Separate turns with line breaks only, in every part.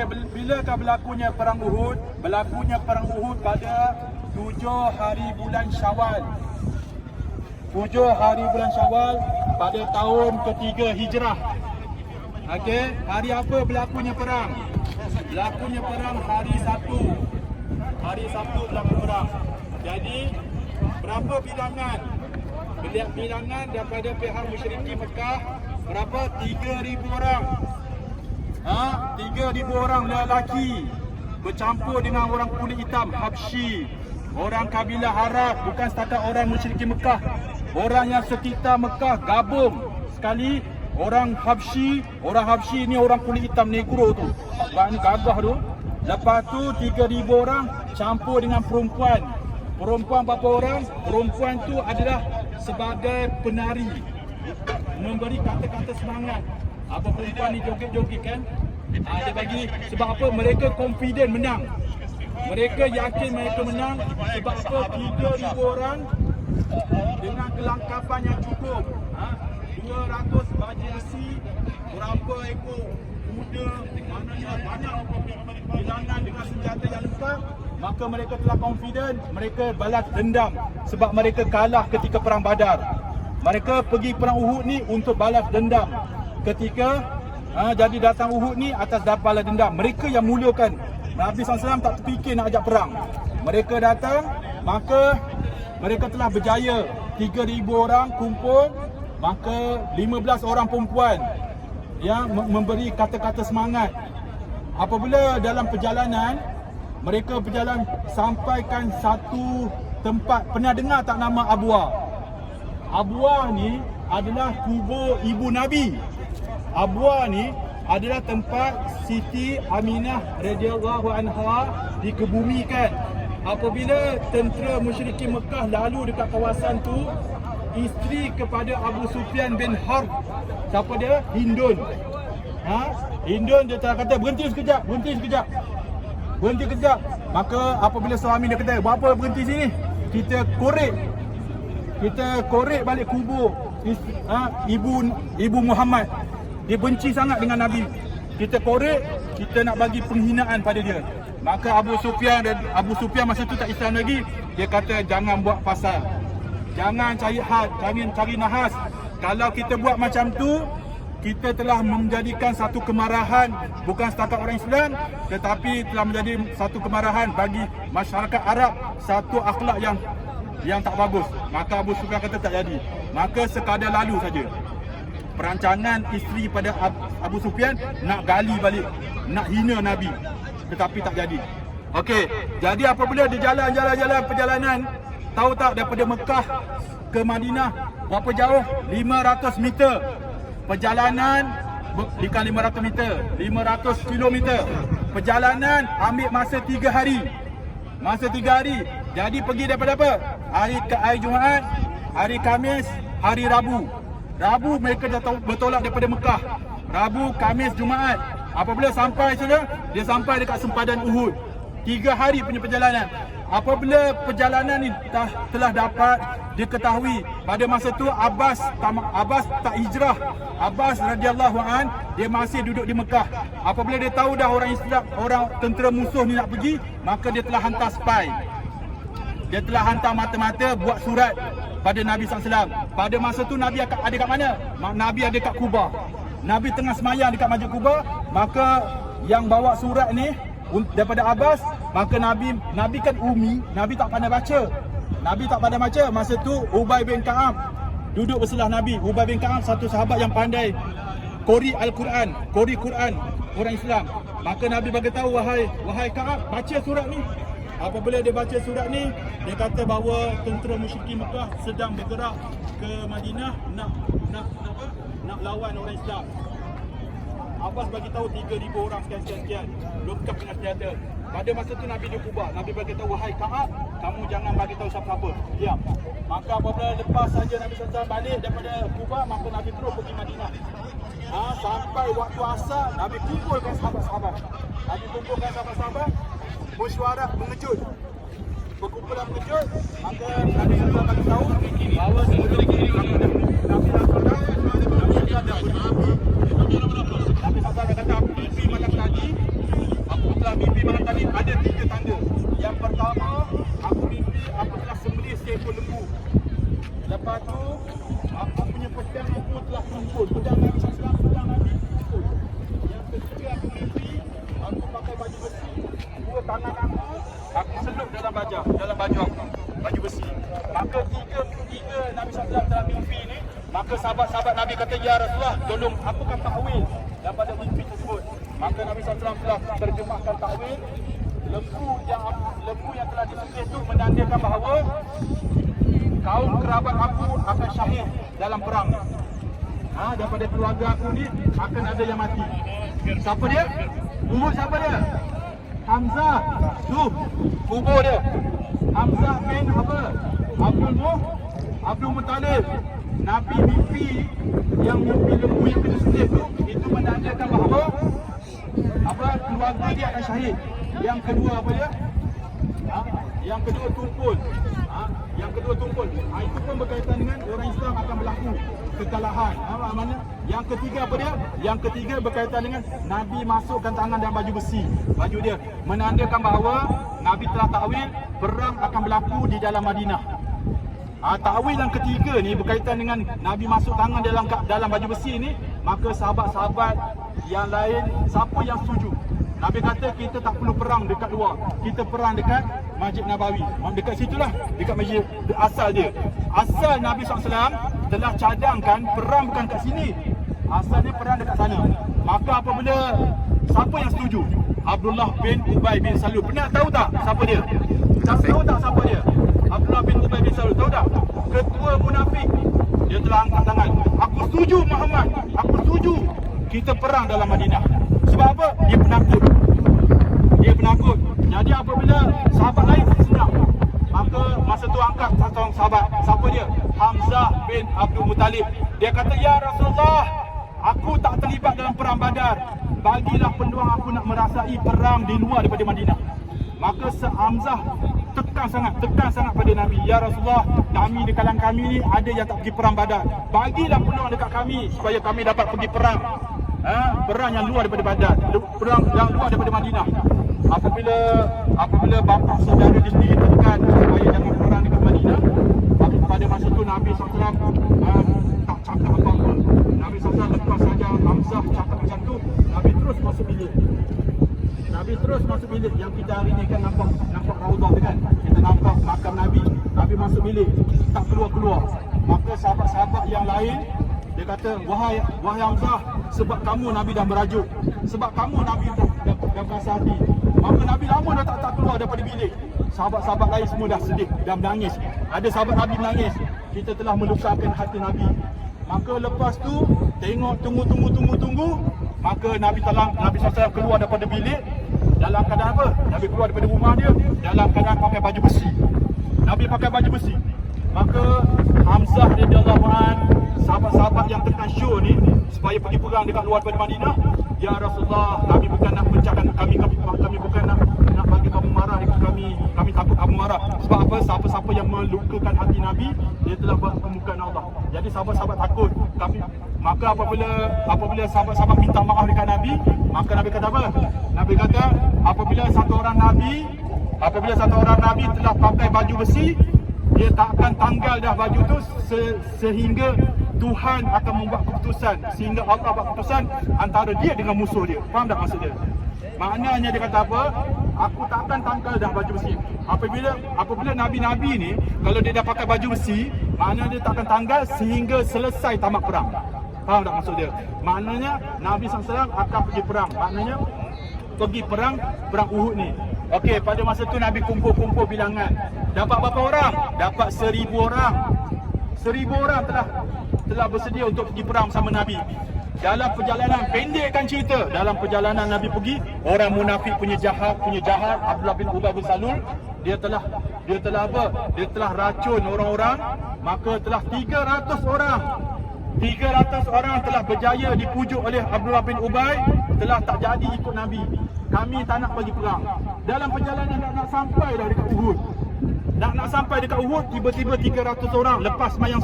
Bilakah berlakunya perang Uhud? Berlakunya perang Uhud pada 7 hari bulan Syawal. 7 hari bulan Syawal pada tahun ketiga Hijrah. Okey, hari apa berlakunya perang? Berlakunya perang hari Sabtu. Hari Sabtu berlaku perang. Jadi, berapa bilangan? Bilangan daripada pihak musyrikin Mekah berapa? 3,000 orang. 3,000 orang lelaki bercampur dengan orang kulit hitam Habsyi, orang kabilah Arab, bukan setakat orang musyrikin Mekah. Orang yang sekitar Mekah gabung sekali. Orang Habsyi ni orang kulit hitam negro tu. Ni gagah tu. Lepas tu 3,000 orang campur dengan perempuan. Perempuan berapa orang? Perempuan tu adalah sebagai penari, memberi kata-kata semangat. Apa perempuan ni joget-joget kan? Dia bagi sebab apa? Mereka confident menang. Mereka yakin mereka menang. Sebab apa? 3,000 orang dengan kelengkapan yang cukup. 200 baja besi, berapa ekor kuda, maknanya banyak bilangan dengan senjata yang lengkap. Maka mereka telah confident, mereka balas dendam sebab mereka kalah ketika perang Badar. Mereka pergi perang Uhud ni untuk balas dendam. Ketika jadi datang Uhud ni atas balas dendam. Mereka yang mulakan. Nabi SAW tak terfikir nak ajak perang. Mereka datang, maka mereka telah berjaya. 3,000 orang kumpul, maka 15 orang perempuan yang memberi kata-kata semangat. Apabila dalam perjalanan, mereka berjalan sampaikan satu tempat. Pernah dengar tak nama Abwa? Abwa ni adalah kubur ibu Nabi. Abwa ni adalah tempat Siti Aminah radhiyallahu anha dikebumikan. Apabila tentera musyrikin Mekah lalu dekat kawasan tu, isteri kepada Abu Sufyan bin Harb, siapa dia? Hindun. Hindun dia telah kata berhenti sekejap. Maka apabila suami dia kata, "Buat apa berhenti sini? Kita korek balik kubur ibu Muhammad. Dia benci sangat dengan Nabi. Kita korek, kita nak bagi penghinaan pada dia." Maka Abu Sufyan masa tu tak Islam lagi. Dia kata, "Jangan buat pasal. Jangan cari nahas. Kalau kita buat macam tu, kita telah menjadikan satu kemarahan bukan setakat orang Islam, tetapi telah menjadi satu kemarahan bagi masyarakat Arab, satu akhlak yang tak bagus." Maka Abu Sufyan kata tak jadi. Maka sekadar lalu saja. Perancangan isteri pada Abu Sufyan nak gali balik, nak hina Nabi, tetapi tak jadi. Okey, jadi apabila dia jalan perjalanan, tahu tak daripada Mekah ke Madinah berapa jauh? 500 meter. Perjalanan bukan 500 meter, 500 kilometer. Perjalanan ambil masa 3 hari. Jadi pergi daripada apa? Hari Jumaat, hari Khamis, hari Rabu. Rabu mereka dah bertolak daripada Mekah. Rabu, Khamis, Jumaat. Apabila sampai sudah, dia sampai dekat sempadan Uhud. 3 hari punya perjalanan. Apabila perjalanan ni telah dapat diketahui, pada masa tu Abbas tak hijrah. Abbas radhiyallahu an, dia masih duduk di Mekah. Apabila dia tahu dah orang Islam, orang tentera musuh ni nak pergi, maka dia telah hantar spy. Dia telah hantar mata-mata buat surat pada Nabi SAW. Pada masa tu Nabi ada kat mana? Nabi ada kat Kuba. Nabi tengah semayang dekat Masjid Kuba. Maka yang bawa surat ni daripada Abbas, maka Nabi kan Umi, Nabi tak pandai baca. Masa tu Ubay bin Ka'ab duduk bersebelah Nabi. Ubay bin Ka'ab satu sahabat yang pandai qori Quran orang Islam. Maka Nabi bagi tahu, wahai Ka'ab, baca surat ni. Apabila dia baca surat ni, dia kata bahawa tentera musyrikin Mekah sedang bergerak ke Madinah nak lawan orang Islam. Abbas bagi tahu 3,000 orang sekian lengkap dengan senjata. Pada masa tu Nabi di Kuba. Nabi bagi tahu, wahai Ka'ab, kamu jangan bagi tahu siapa-siapa. Diam. Maka apabila lepas saja Nabi SAW balik daripada Kuba, maka Nabi terus pergi Madinah. Sampai waktu asar, Nabi kumpulkan sahabat-sahabat. Mesyuarat mengejut. Perkumpulan mengejut. Maka Nabi SAW bagi tahu bahawa sebelum Nabi SAW ada berapi. Nabi SAW kata api malam tadi ada 3 tanda. Yang pertama, aku mimpi aku telah sembelih seekor lembu. Lepas tu, aku punya pedang aku telah tumpul. Pedang Nabi SAW, pedang Nabi tumpul. Yang ketiga, aku mimpi aku pakai baju besi. 2 tangan aku selup dalam baju aku, baju besi. Maka tiga Nabi SAW dalam mimpi ni, maka sahabat-sahabat Nabi kata, ya Rasulullah, tolong aku kan takwil daripada mimpi tersebut. Maka Nabi SAW telah terjemahkan takwil. Lembu yang telah disembelih itu menandakan bahawa kaum kerabat aku akan syahid dalam perang. Daripada keluarga aku ni akan ada yang mati. Siapa dia? Uhud siapa dia? Hamzah. Tu kubur dia. Hamzah bin Abdul Muttalib. Nabi mimpi mimpi lembu yang kena sembelih itu menandakan bahawa keluarga dia akan syahid. Yang kedua apa dia? Yang kedua tumpul. Itu pun berkaitan dengan orang Islam akan berlaku kekalahan. Maknanya yang ketiga apa dia? Yang ketiga berkaitan dengan Nabi masukkan tangan dalam baju besi. Baju dia menandakan bahawa Nabi telah takwil perang akan berlaku di dalam Madinah. Takwil yang ketiga ni berkaitan dengan Nabi masuk tangan dalam baju besi ni, maka sahabat-sahabat yang lain siapa yang setuju? Nabi kata kita tak perlu perang dekat luar. Kita perang dekat Masjid Nabawi. Dekat situlah, dekat masjid asal dia. Asal Nabi SAW telah cadangkan perang bukan kat sini. Asalnya perang dekat sana. Maka apabila siapa yang setuju? Abdullah bin Ubay bin Salul. Pernah tahu tak siapa dia? Tahu tak siapa dia? Abdullah bin Ubay bin Salul. Tahu tak? Ketua munafik. Dia telah angkat tangan. Aku setuju Muhammad. Aku setuju kita perang dalam Madinah. Sebab apa? Dia penakut. Jadi apabila sahabat lain senang, maka masa tu angkat satu sahabat. Siapa dia? Hamzah bin Abdul Muttalib. Dia kata, ya Rasulullah, aku tak terlibat dalam perang Badar. Bagilah peluang aku nak merasai perang di luar daripada Madinah. Maka Hamzah tekan sangat pada Nabi. Ya Rasulullah, kami di kalangan kami ni ada yang tak pergi perang Badar. Bagilah peluang dekat kami supaya kami dapat pergi perang. Perang yang luar daripada Badar, perang yang luar daripada Madinah. Apabila bapa saudara dia sendiri tekan supaya jangan perang dekat Madinah, pada masa tu Nabi SAW tak cakap apa-apa. Nabi SAW lepas saja Hamzah cakap macam tu, Nabi terus masuk bilik. Yang kita hari ni kan nampak Raudah tu kan. Kita nampak makam Nabi. Nabi masuk bilik, tak keluar. Maka sahabat-sahabat yang lain dia kata, wahai Hamzah, sebab kamu Nabi dah merajuk, sebab kamu Nabi dah berasa hati. Maka Nabi lama dah tak keluar daripada bilik. Sahabat-sahabat lain semua dah sedih, dah menangis. Ada sahabat Nabi menangis. Kita telah melukakan hati Nabi. Maka lepas tu tengok tunggu. Maka Nabi SAW keluar daripada bilik. Dalam keadaan apa? Nabi keluar daripada rumah dia dalam keadaan pakai baju besi. Nabi pakai baju besi. Maka Hamzah radhiyallahu anhu, sahabat-sahabat yang tengah show ni supaya pergi perang dekat luar daripada Madinah, ya Rasulullah, kami bukan nak pecahkan kami bukan nak bagi kamu marah dekat kami takut kamu marah. Sebab apa? Siapa-siapa yang melukakan hati Nabi, dia telah buat permukaan Allah. Jadi sahabat-sahabat takut. Maka apabila sahabat-sahabat minta maaf dekat Nabi, maka Nabi kata apa? Nabi kata apabila satu orang Nabi telah pakai baju besi, dia tak akan tanggal dah baju tu sehingga Tuhan akan membuat keputusan, sehingga Allah buat keputusan antara dia dengan musuh dia. Faham tak maksud dia? Maknanya dia kata apa? Aku tak akan tanggal dah baju besi. Apabila Nabi-Nabi ni, kalau dia dah pakai baju besi, maknanya dia tak akan tanggal sehingga selesai tamat perang. Faham tak maksud dia? Maknanya Nabi SAW akan pergi perang. Maknanya pergi perang Uhud ni. Okey, pada masa tu Nabi kumpul bilangan. Dapat berapa orang? Dapat 1,000 orang. 1,000 orang telah bersedia untuk pergi perang sama Nabi. Dalam perjalanan, pendekkan cerita, dalam perjalanan Nabi pergi, orang munafik punya jahat Abdullah bin Ubay bin Salul, dia telah apa? Dia telah racun orang-orang, maka telah 300 orang telah berjaya dipujuk oleh Abdullah bin Ubay, telah tak jadi ikut Nabi. Kami tak nak pergi perang. Dalam perjalanan nak sampai dah dekat Uhud. Nak sampai dekat Uhud, tiba-tiba 300 orang lepas sembahyang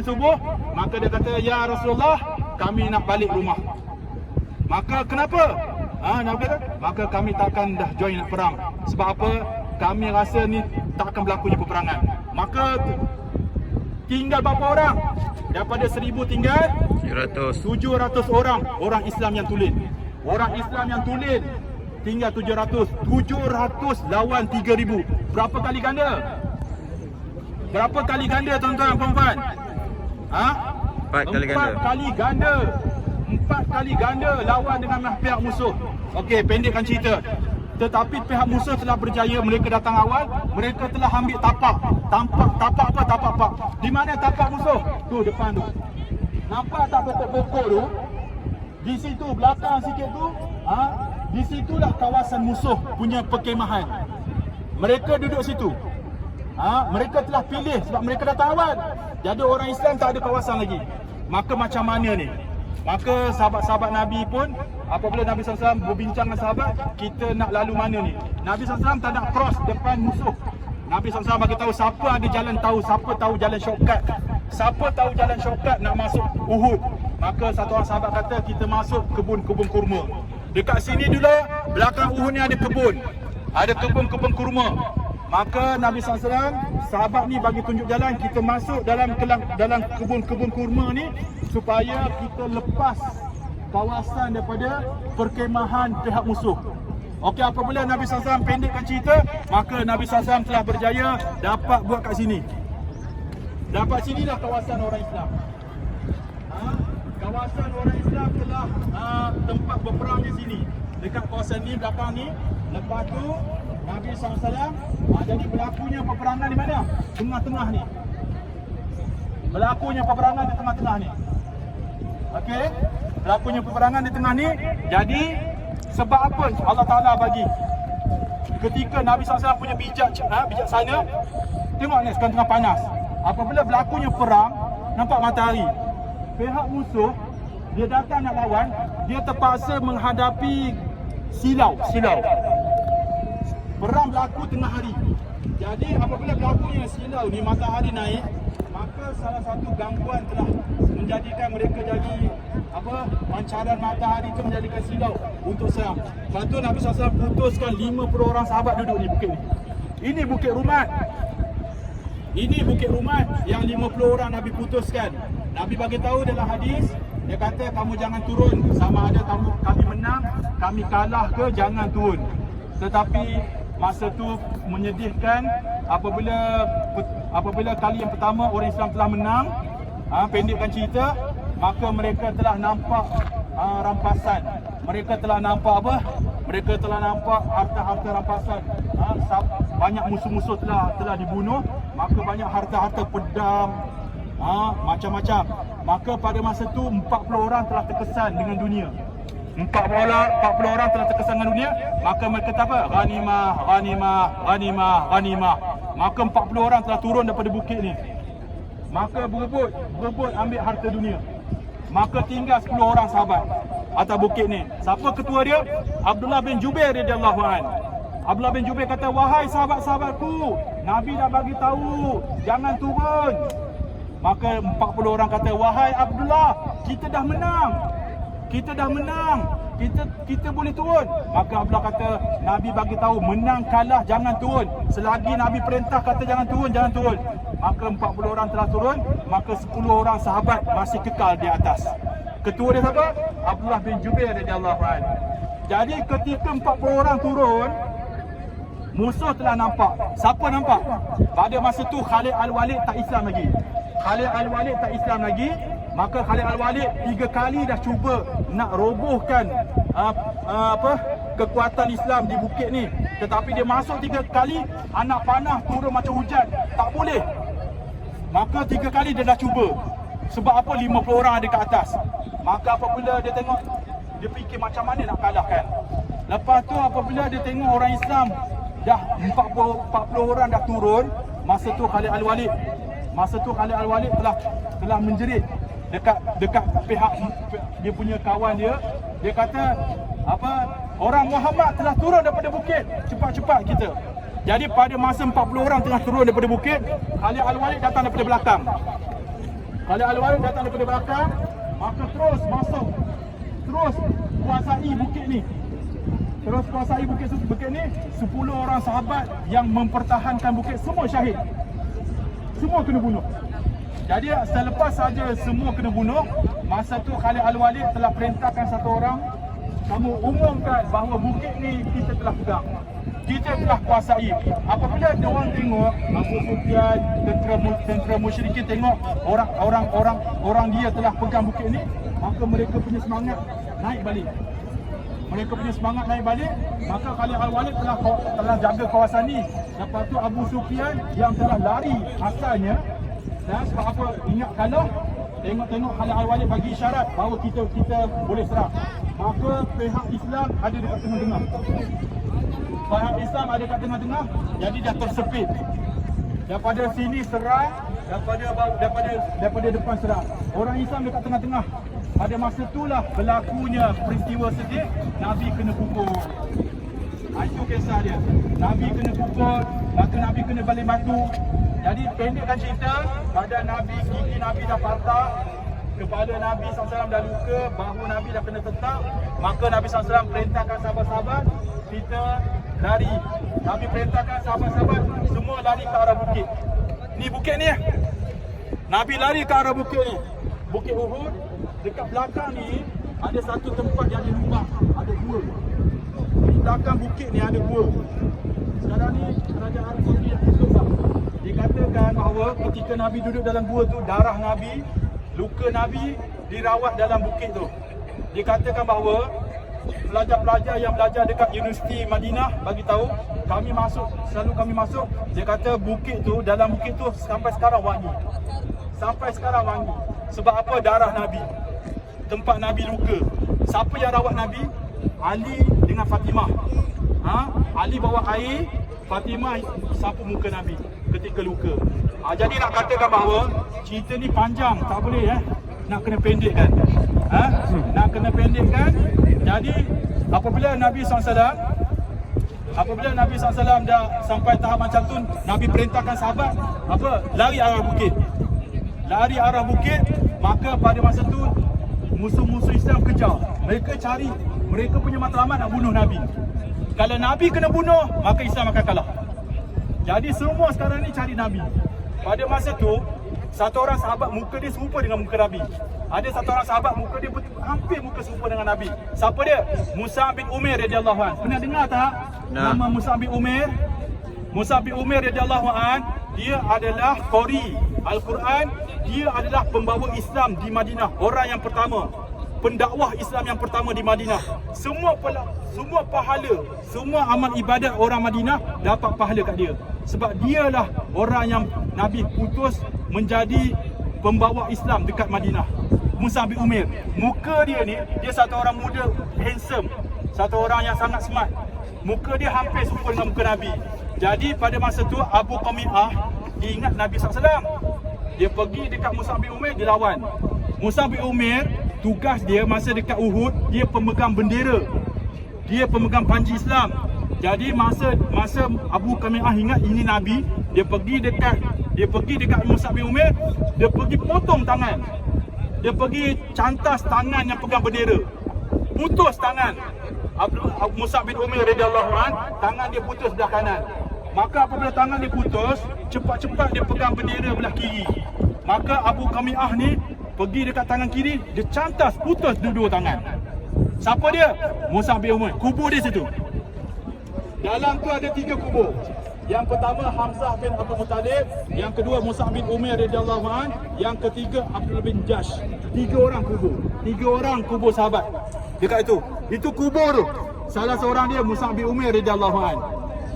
subuh, maka dia kata, ya Rasulullah, kami nak balik rumah. Maka kenapa? Nabi kata, maka kami takkan dah join nak perang. Sebab apa? Kami rasa ni tak akan berlakunya peperangan. Maka tinggal berapa orang? Daripada 1000 tinggal 700 orang Islam yang tulen. Orang Islam yang tulen tinggal 700. 700 lawan 3000. Berapa kali ganda? Berapa kali ganda tuan-tuan dan puan-puan?
4 kali ganda.
4 kali ganda. 4 kali ganda lawan dengan pihak musuh. Okey, pendekkan cerita. Tetapi pihak musuh telah berjaya. Mereka datang awal, mereka telah ambil tapak. Tapak apa? Tapak pak. Di mana tapak musuh? Tu depan tu. Nampak tak pokok-pokok tu? Di situ belakang sikit tu, di situlah kawasan musuh punya perkemahan. Mereka duduk situ. Mereka telah pilih sebab mereka datang awal. Jadi orang Islam tak ada kawasan lagi. Maka macam mana ni? Maka sahabat-sahabat Nabi pun, apabila Nabi SAW berbincang dengan sahabat, kita nak lalu mana ni? Nabi SAW tak nak cross depan musuh. Nabi SAW bagi tahu siapa ada jalan tahu, siapa tahu jalan shortcut. Siapa tahu jalan shortcut nak masuk Uhud. Maka satu orang sahabat kata, kita masuk kebun-kebun kurma. Dekat sini dulu, belakang Uhud ni ada kebun. Ada kebun-kebun kurma. Maka Nabi SAW, sahabat ni bagi tunjuk jalan, kita masuk dalam kebun-kebun kurma ni supaya kita lepas kawasan daripada perkemahan pihak musuh. Okey, apabila Nabi SAW pendekkan cerita, maka Nabi SAW telah berjaya dapat buat kat sini. Dapat sinilah kawasan orang Islam. Kawasan orang Islam telah tempat berperang di sini. Dekat kawasan ni, belakang ni. Lepas tu Nabi SAW, jadi berlakunya peperangan di mana? Tengah-tengah ni. Berlakunya peperangan di tengah-tengah ni. Okey, berlakunya peperangan di tengah ni. Jadi sebab apa Allah Ta'ala bagi? Ketika Nabi SAW punya bijaksana, tengok ni sekarang tengah panas. Apabila berlakunya perang, nampak matahari, pihak musuh dia datang nak lawan, dia terpaksa menghadapi silau. Perang berlaku tengah hari. Jadi apabila berlakunya silau ni, matahari naik, maka salah satu gangguan telah menjadikan mereka jadi pancaran matahari itu menjadikan silau untuk serang. Lepas tu Nabi SAW putuskan 50 orang sahabat duduk di bukit ni. Ini Bukit Rumat. Ini Bukit Rumat yang 50 orang Nabi putuskan. Nabi bagi tahu dalam hadis, dia kata kamu jangan turun, sama ada kami menang, kami kalah ke, jangan turun. Tetapi masa tu menyedihkan apabila kali yang pertama orang Islam telah menang, pendekkan cerita, maka mereka telah nampak rampasan. Mereka telah nampak apa? Mereka telah nampak harta-harta rampasan. Banyak musuh-musuh telah dibunuh, maka banyak harta-harta pedang, macam-macam. Maka pada masa tu 40 orang telah terkesan dengan dunia. 40 orang telah terkesan dengan dunia. Maka mereka kata apa? Ghanimah. Maka 40 orang telah turun daripada bukit ni. Maka berebut ambil harta dunia. Maka tinggal 10 orang sahabat atas bukit ni. Siapa ketua dia? Abdullah bin Jubair radhiyallahu an. Abdullah bin Jubair kata, wahai sahabat-sahabatku, Nabi dah bagi tahu jangan turun. Maka 40 orang kata, wahai Abdullah, kita dah menang. Kita boleh turun. Maka Abdullah kata, Nabi bagi tahu menang kalah jangan turun. Selagi Nabi perintah kata jangan turun. Maka 40 orang telah turun, maka 10 orang sahabat masih kekal di atas. Ketua dia siapa? Abdullah bin Jubair radhiyallahu anhu. Jadi ketika 40 orang turun, musuh telah nampak. Siapa nampak? Pada masa tu Khalid Al-Walid tak Islam lagi. Maka Khalid Al-Walid 3 kali dah cuba nak robohkan kekuatan Islam di bukit ni. Tetapi dia masuk 3 kali, anak panah turun macam hujan, tak boleh. Maka 3 kali dia dah cuba. Sebab apa? 50 orang ada kat atas. Maka apabila dia tengok, dia fikir macam mana nak kalahkan. Lepas tu apabila dia tengok orang Islam dah 40 orang dah turun, masa tu Khalid Al-Walid telah menjerit dekat pihak dia punya kawan dia. Dia kata orang Muhammad telah turun daripada bukit, cepat-cepat kita. Jadi pada masa 40 orang tengah turun daripada bukit, Khalid Al-Walid datang daripada belakang. Maka terus masuk, terus kuasai bukit ni. terus kuasai bukit ni. 10 orang sahabat yang mempertahankan bukit semua syahid. Semua kena bunuh. Jadi selepas saja semua kena bunuh, masa tu Khalid Al-Walid telah perintahkan satu orang, kamu umumkan bahawa bukit ni kita telah pegang, kita telah kuasai. Apabila dia orang tengok Abu Sufyan, tentera musyrikin tengok orang dia telah pegang bukit ni, maka mereka punya semangat naik balik. Maka Khalid Al-Walid telah jaga kawasan ni. Lepas tu Abu Sufyan yang telah lari asalnya, sebab apa? Ingat kalau tengok Khalid Al-Walid bagi isyarat bahawa kita boleh serang, maka pihak Islam ada dekat tengah-tengah. Jadi dah tersepit. Daripada sini serang, daripada depan serang. Orang Islam dekat tengah-tengah. Pada masa itulah berlakunya peristiwa sedih, Nabi kena pukul. Itu kisah dia. Nabi kena pukul, maka Nabi kena balik batu. Jadi pendekkan cerita, badan Nabi, gigi Nabi dah patah, kepala Nabi SAW dah luka, bahu Nabi dah kena tetap. Maka Nabi SAW perintahkan sahabat-sahabat, kita lari. Nabi perintahkan sahabat-sahabat semua lari ke arah bukit. Ni bukit ni. Nabi lari ke arah bukit ni. Bukit Uhud. Dekat belakang ni ada satu tempat yang ada lubang, ada gua. Di belakang bukit ni ada gua. Sekarang ni kerajaan Arab Saudi yang tutup. Dikatakan bahawa ketika Nabi duduk dalam gua tu, darah Nabi, luka Nabi dirawat dalam bukit tu. Dikatakan bahawa pelajar-pelajar yang belajar dekat Universiti Madinah bagi tahu, selalu kami masuk, dia kata bukit tu, dalam bukit tu sampai sekarang wangi. Sebab apa? Darah Nabi. Tempat Nabi luka. Siapa yang rawat Nabi? Ali dengan Fatimah. Ali bawa air, Fatimah sapu muka Nabi ketika luka. Jadi nak katakan bahawa cerita ni panjang, tak boleh nak kena pendekkan. Nak kena pendekkan. Jadi apabila Nabi SAW dah sampai tahap macam tu, Nabi perintahkan sahabat lari arah bukit. Maka pada masa tu musuh-musuh Islam kejar. Mereka cari, mereka punya matlamat nak bunuh Nabi. Kalau Nabi kena bunuh, maka Islam akan kalah. Jadi semua sekarang ni cari Nabi. Pada masa tu, satu orang sahabat muka dia serupa dengan muka Nabi. Ada satu orang sahabat muka dia hampir muka serupa dengan Nabi. Siapa dia? Mus'ab bin Umair radhiyallahu an. Pernah dengar tak nama Mus'ab bin Umair? Mus'ab bin Umair radhiyallahu an, dia adalah qari Al-Quran. Dia adalah pembawa Islam di Madinah, orang yang pertama, pendakwah Islam yang pertama di Madinah. Semua pahala, semua amal ibadat orang Madinah dapat pahala kat dia. Sebab dialah orang yang Nabi putus menjadi pembawa Islam dekat Madinah. Mus'ab bin Umair. Muka dia ni, dia satu orang muda, handsome, satu orang yang sangat smart. Muka dia hampir serupa dengan muka Nabi. Jadi pada masa tu Abu Qami'ah diingat Nabi SAW. Dia pergi dekat Mus'ab bin Umair, dia lawan. Mus'ab bin Umair, tugas dia masa dekat Uhud, dia pemegang bendera. Dia pemegang panji Islam. Jadi masa Abu Qami'ah ingat ini Nabi, dia pergi dekat Mus'ab bin Umair, dia pergi potong tangan. Dia pergi cantas tangan yang pegang bendera. Putus tangan. Mus'ab bin Umair radhiyallahu an, tangan dia putus belah kanan. Maka apabila tangan dia putus, cepat-cepat dia pegang bendera belah kiri. Maka Abu Qami'ah ni pergi dekat tangan kiri, dia cantas putus dua-dua tangan. Siapa dia? Mus'ab bin Umair. Kubur dia situ. Dalam tu ada 3 kubur. Yang pertama Hamzah bin Abdul Muttalib, yang kedua Mus'ab bin Umair radhiyallahu an, yang ketiga Abdul bin Jash. 3 orang kubur sahabat dekat itu. Itu kubur tu. Salah seorang dia Mus'ab bin Umair radhiyallahu an.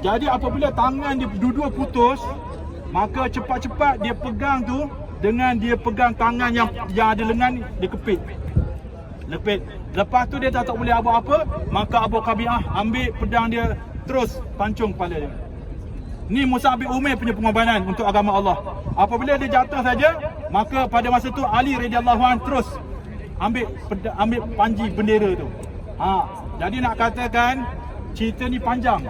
Jadi apabila tangan dia dua-dua putus, maka cepat-cepat dia pegang tu, dengan dia pegang tangan yang ada lengan, dia kepit. Lepas tu dia tak boleh buat apa, maka Abu Qami'ah ambil pedang dia, terus pancung kepala dia. Ni Mus'ab bin Umair punya pengorbanan untuk agama Allah. Apabila dia jatuh saja, maka pada masa tu Ali radhiyallahu an terus ambil panji bendera tu. Jadi nak katakan cerita ni panjang.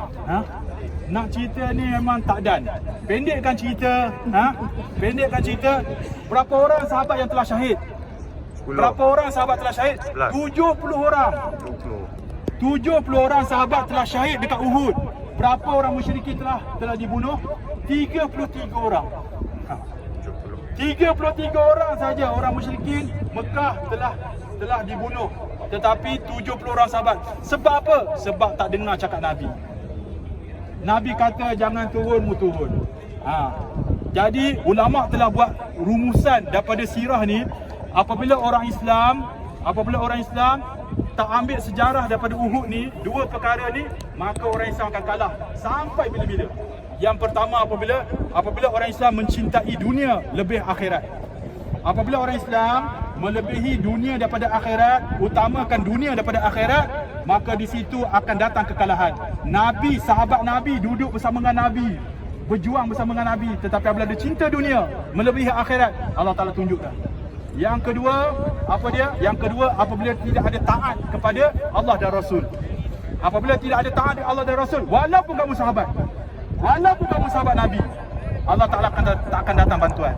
Nak cerita ni memang tak dan. Pendekkan cerita, berapa orang sahabat yang telah syahid?
10.
Berapa orang sahabat telah syahid?
11.
70 orang. 70 orang sahabat telah syahid dekat Uhud. Berapa orang musyrikin telah dibunuh? 33 orang. 33 orang saja orang musyrikin Mekah telah dibunuh. Tetapi 70 orang sahabat. Sebab apa? Sebab tak dengar cakap Nabi. Nabi kata jangan turun, mu turun. Jadi ulama telah buat rumusan daripada sirah ni. Apabila orang Islam tak ambil sejarah daripada Uhud ni, dua perkara ni, maka orang Islam akan kalah sampai bila-bila. Yang pertama, apabila orang Islam mencintai dunia lebih akhirat. Apabila orang Islam melebihi dunia daripada akhirat, utamakan dunia daripada akhirat, maka di situ akan datang kekalahan. Nabi, sahabat Nabi duduk bersama dengan Nabi, berjuang bersama dengan Nabi, tetapi apabila dia cinta dunia melebihi akhirat, Allah Ta'ala tunjukkan. Yang kedua, apa dia? Yang kedua, apabila tidak ada taat kepada Allah dan Rasul. Apabila tidak ada taat kepada Allah dan Rasul, walaupun kamu sahabat Nabi, Allah Ta'ala tak akan datang bantuan.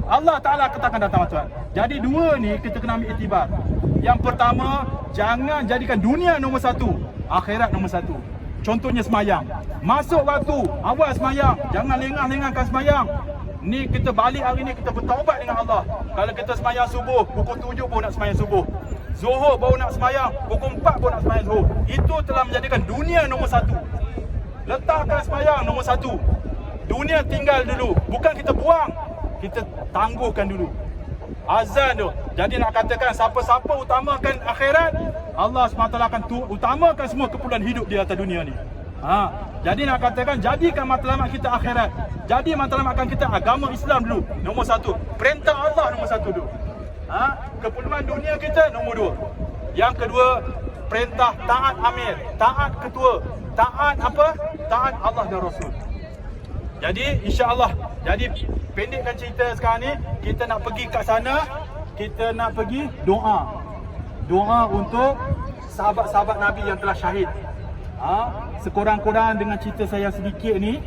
Allah Ta'ala akan datang bantuan. Jadi dua ni kita kena ambil iktibar. Yang pertama, jangan jadikan dunia nombor satu, akhirat nombor satu. Contohnya semayang. Masuk waktu, awal semayang, jangan lengah-lengahkan semayang. Ni kita balik hari ni, kita bertaubat dengan Allah. Kalau kita semayang subuh, pukul 7 baru nak semayang subuh. Zuhur baru nak semayang, pukul 4 baru nak semayang zuhur. Itu telah menjadikan dunia nombor satu. Letakkan semayang nombor satu. Dunia tinggal dulu. Bukan kita buang, kita tangguhkan dulu. Azan tu. Jadi nak katakan siapa-siapa utamakan akhirat, Allah SWT akan utamakan semua keperluan hidup di atas dunia ni. Jadi nak katakan, jadikan matlamat kita akhirat. Jadi matlamatkan kita agama Islam dulu, nombor satu. Perintah Allah nombor satu dulu. Keperluan dunia kita nombor dua. Yang kedua, perintah taat amir, taat ketua, taat apa? Taat Allah dan Rasul. Jadi insya-Allah, jadi pendekkan cerita sekarang ni, kita nak pergi kat sana, kita nak pergi doa. Doa untuk sahabat-sahabat Nabi yang telah syahid. Sekurang-kurang dengan cerita saya sedikit ni,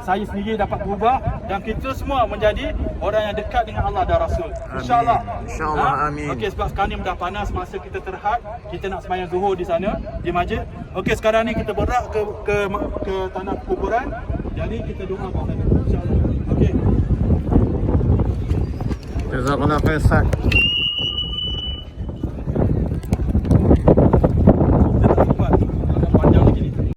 saya sendiri dapat berubah dan kita semua menjadi orang yang dekat dengan Allah dan Rasul. InsyaAllah.
InsyaAllah, amin.
Okey, sebab sekarang ni dah panas, masa kita terhad, kita nak sembahyang zuhur di sana, di masjid. Okey, sekarang ni kita berak ke tanah kuburan. Jadi kita doa kat sana. InsyaAllah. Okey.
Jazakallah khair, Ustaz.